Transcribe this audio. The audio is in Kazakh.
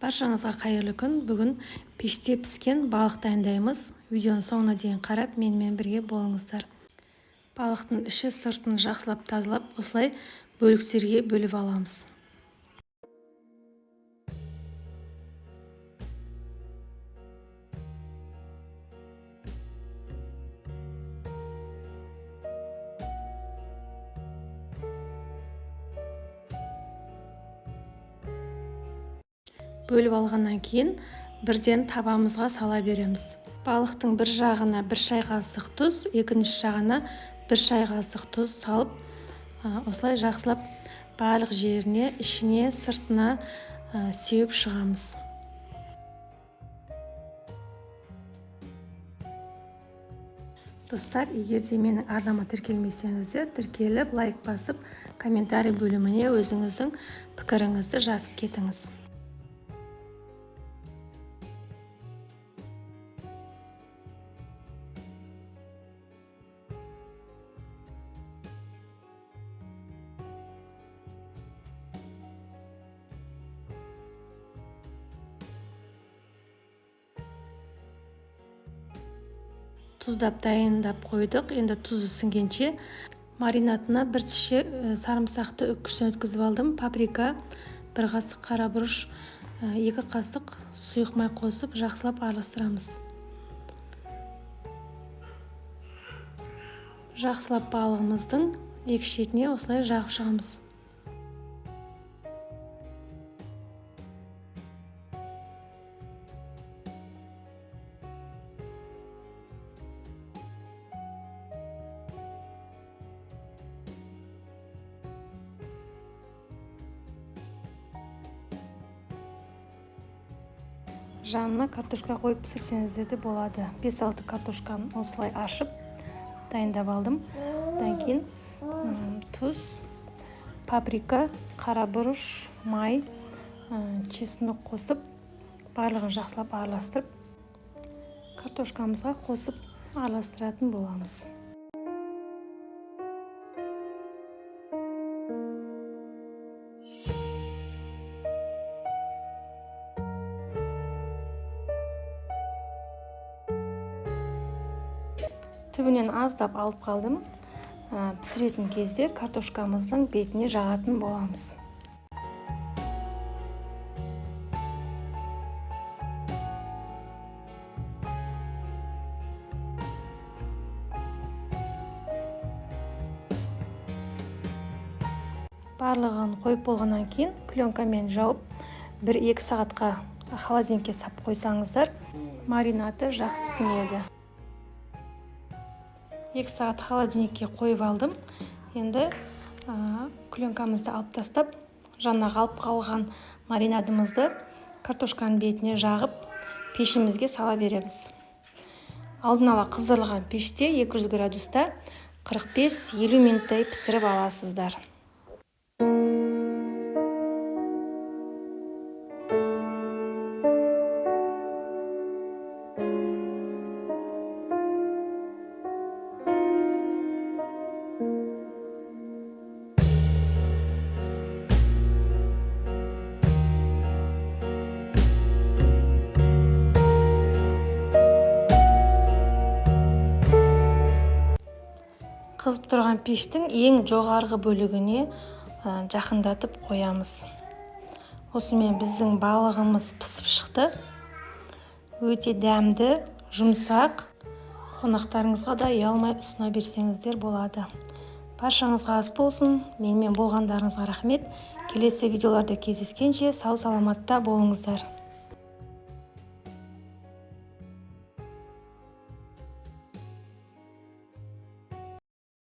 Баршаңызға қайырлы күн. Бүгін пеште піскен балық дайындаймыз. Видеоның соңына дейін қарап, менімен бірге болыңыздар. Балықтың іші сыртын жақсылап тазалап, осылай бөліктерге бөліп аламыз. Бөліп алғаннан кейін бірден табамызға сала береміз. Балықтың бір жағына 1 шай қасық тұз, екінші жағына 1 шай қасық тұз салып, осылай жақсылап барлық жеріне, ішіне, сыртына сеуіп шығамыз. Достар, егер де менің арнама тіркелмесеңіздер, тіркеліп, лайк басып, комментарий бөліміне өзіңіздің пікіріңізді жазып кетіңіз. Тұздап дайындап қойдық. Енді тұзы сіңгенше маринатына 1 шеше сарымсақты үккіштен өткізіп алдым. Паприка, 1 қасық қара бұрыш, 2 қасық сұйық май қосып жақсылап араластырамыз. Жақсылап балығымыздың екі шетіне осылай жағып шығамыз. Жанына картошка қойып пісірсеңіздер де болады. 5-6 картошканы осылай ашып дайындап алдым. Одан кейін тұз, паприка, қара бұрыш, май, чеснок қосып, барлығын жақсылап араластырып, картошкамызға қосып араластыратын боламыз. Түбінен аздап алып қалдым. Пісіретін кезде картошкамыздың бетіне жағатын боламыз. Барлығын қойып болғаннан кейін пленкамен жауып 1-2 сағатқа холодильникке сап қойсаңыздар, маринаты жақсы сіңеді. 2 сағат холодильникке қойып алдым. Енді пленкамызды алып тастап, жаңа алып қалған маринадымызды картошканың бетіне жағып, пешімізге сала береміз. Алдын ала қыздырылған пеште 200 градуста 45-50 минуттай пісіріп аласыздар. Қызып тұрған пештің ең жоғарғы бөлігіне жақындатып қоямыз. Осымен біздің балығымыз пісіп шықты. Өте дәмді, жұмсақ. Қонақтарыңызға да ұялмай ұсына берсеңіздер болады. Баршаңызға ас болсын. Менімен болғандарыңызға рахмет. Келесі видеоларда кездескенше сау саламатта болыңыздар.